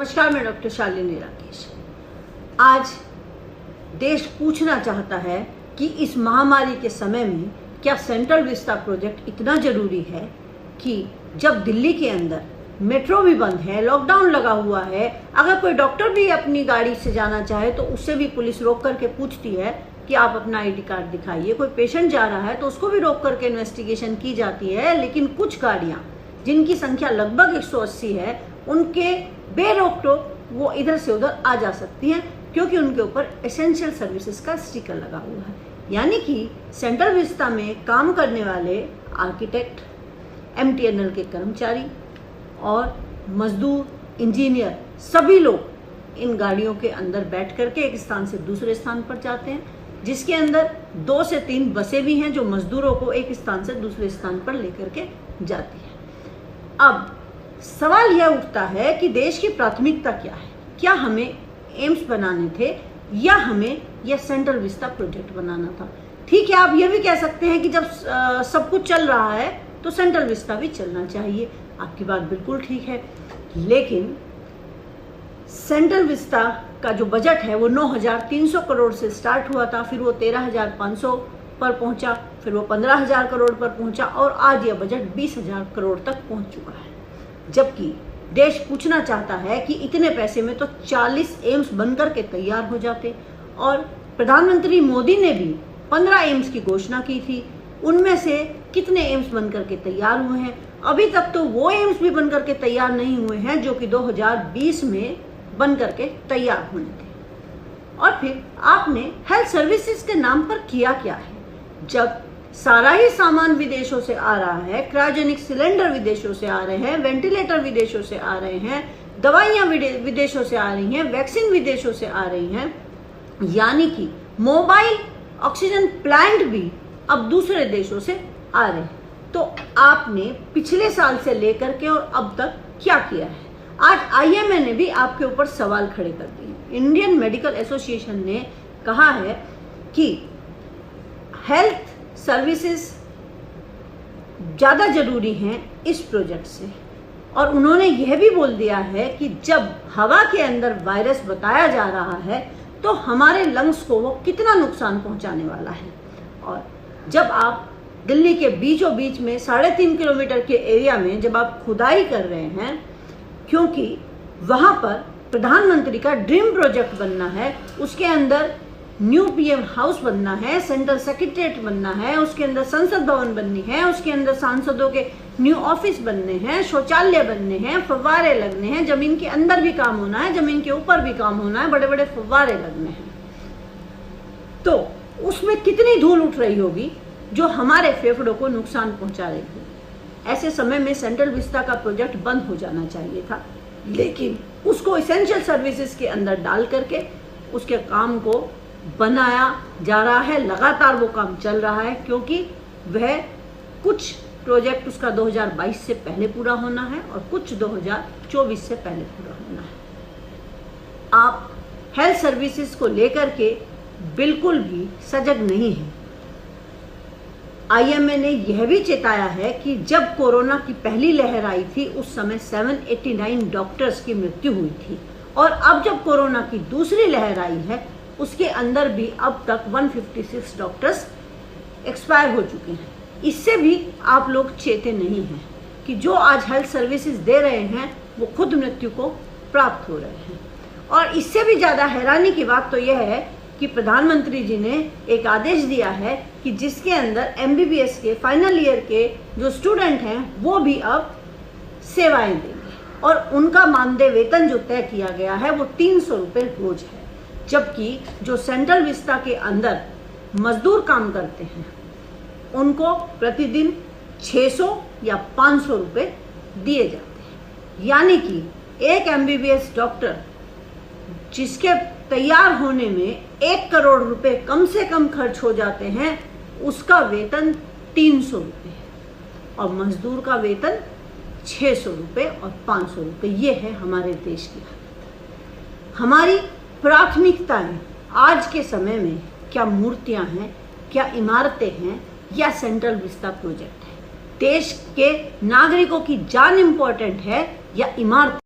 नमस्कार, मैं डॉक्टर शालिनी राकेश। आज देश पूछना चाहता है कि इस महामारी के समय में क्या सेंट्रल विस्टा प्रोजेक्ट इतना जरूरी है कि जब दिल्ली के अंदर मेट्रो भी बंद है, लॉकडाउन लगा हुआ है, अगर कोई डॉक्टर भी अपनी गाड़ी से जाना चाहे तो उससे भी पुलिस रोक करके पूछती है कि आप अपना आईडी कार्ड दिखाइए। कोई पेशेंट जा रहा है तो उसको भी रोक करके इन्वेस्टिगेशन की जाती है। लेकिन कुछ गाड़ियां जिनकी संख्या लगभग 180 है, उनके बेरोक टोक वो इधर से उधर आ जा सकती हैं क्योंकि उनके ऊपर एसेंशियल सर्विसेज का स्टिकर लगा हुआ है। यानी कि सेंट्रल विस्टा में काम करने वाले आर्किटेक्ट, MTNL के कर्मचारी और मजदूर, इंजीनियर, सभी लोग इन गाड़ियों के अंदर बैठ करके एक स्थान से दूसरे स्थान पर जाते हैं, जिसके अंदर 2 से 3 बसें भी हैं जो मजदूरों को एक स्थान से दूसरे स्थान पर लेकर के जाती है। अब सवाल यह उठता है कि देश की प्राथमिकता क्या है? क्या हमें एम्स बनाने थे या हमें यह सेंट्रल विस्टा प्रोजेक्ट बनाना था? ठीक है, आप यह भी कह सकते हैं कि जब सब कुछ चल रहा है तो सेंट्रल विस्टा भी चलना चाहिए। आपकी बात बिल्कुल ठीक है, लेकिन सेंट्रल विस्टा का जो बजट है वो 9,300 करोड़ से स्टार्ट हुआ था, फिर वो 13,500 पर पहुंचा, फिर वो 15,000 करोड़ पर पहुंचा और आज यह बजट 20,000 करोड़ तक पहुंच चुका है। जबकि देश पूछना चाहता है कि इतने पैसे में तो 40 एम्स बनकर के तैयार हो जाते, और प्रधानमंत्री मोदी ने भी 15 एम्स की घोषणा की थी। उनमें से कितने एम्स बनकर के तैयार हुए हैं? अभी तक तो वो एम्स भी बनकर के तैयार नहीं हुए हैं जो कि 2020 में बनकर के तैयार होने थे। और फिर आपने हेल्थ सर्विसेज के नाम पर किया क्या है? जब सारा ही सामान विदेशों से आ रहा है, क्रायोजेनिक सिलेंडर विदेशों से आ रहे हैं, वेंटिलेटर विदेशों से आ रहे हैं, दवाइयां विदेशों से आ रही हैं, वैक्सीन विदेशों से आ रही हैं, यानी कि मोबाइल ऑक्सीजन प्लांट भी अब दूसरे देशों से आ रहे हैं, तो आपने पिछले साल से लेकर के और अब तक क्या किया है? आज IMA ने भी आपके ऊपर सवाल खड़े कर दिए। इंडियन मेडिकल एसोसिएशन ने कहा है कि हेल्थ सर्विसेज ज़्यादा जरूरी हैं इस प्रोजेक्ट से, और उन्होंने यह भी बोल दिया है कि जब हवा के अंदर वायरस बताया जा रहा है तो हमारे लंग्स को वो कितना नुकसान पहुंचाने वाला है। और जब आप दिल्ली के बीचों बीच में 3.5 किलोमीटर के एरिया में जब आप खुदाई कर रहे हैं, क्योंकि वहाँ पर प्रधानमंत्री का ड्रीम प्रोजेक्ट बनना है, उसके अंदर न्यू PM हाउस बनना है, सेंट्रल सेक्रेटरीट बनना है, उसके अंदर संसद भवन बननी है, उसके अंदर सांसदों के न्यू ऑफिस बनने हैं, शौचालय बनने हैं, फव्वारे लगने हैं, जमीन के अंदर भी काम होना है, जमीन के ऊपर भी काम होना है, बड़े बड़े फव्वारे लगने हैं। तो उसमें कितनी धूल उठ रही होगी जो हमारे फेफड़ों को नुकसान पहुंचा रही होगी। ऐसे समय में सेंट्रल विस्टा का प्रोजेक्ट बंद हो जाना चाहिए था, लेकिन उसको एसेंशियल सर्विसेज के अंदर डाल करके उसके काम को बनाया जा रहा है। लगातार वो काम चल रहा है क्योंकि वह कुछ प्रोजेक्ट उसका 2022 से पहले पूरा होना है और कुछ 2024 से पहले पूरा होना है। आप हेल्थ सर्विसेज को लेकर के बिल्कुल भी सजग नहीं हैं। IMA ने यह भी चेताया है कि जब कोरोना की पहली लहर आई थी उस समय 789 डॉक्टर्स की मृत्यु हुई थी, और अब जब कोरोना की दूसरी लहर आई है उसके अंदर भी अब तक 156 डॉक्टर्स एक्सपायर हो चुके हैं। इससे भी आप लोग चेते नहीं हैं कि जो आज हेल्थ सर्विसेज दे रहे हैं वो खुद मृत्यु को प्राप्त हो रहे हैं। और इससे भी ज़्यादा हैरानी की बात तो यह है कि प्रधानमंत्री जी ने एक आदेश दिया है कि जिसके अंदर MBBS के फाइनल ईयर के जो स्टूडेंट हैं वो भी अब सेवाएं देंगे, और उनका मानदेय वेतन जो तय किया गया है वो 300 रुपये रोज है। जबकि जो सेंट्रल विस्टा के अंदर मजदूर काम करते हैं उनको प्रतिदिन 600 या 500 रुपये दिए जाते हैं। यानी कि एक MBBS डॉक्टर जिसके तैयार होने में 1 करोड़ रुपए कम से कम खर्च हो जाते हैं, उसका वेतन 300 रुपये है, और मजदूर का वेतन 600 रुपये और 500 रुपये। ये है हमारे देश की हालत। हमारी प्राथमिकताएं आज के समय में क्या मूर्तियां हैं, क्या इमारतें हैं, या सेंट्रल विस्टा प्रोजेक्ट है? देश के नागरिकों की जान इंपॉर्टेंट है या इमारत?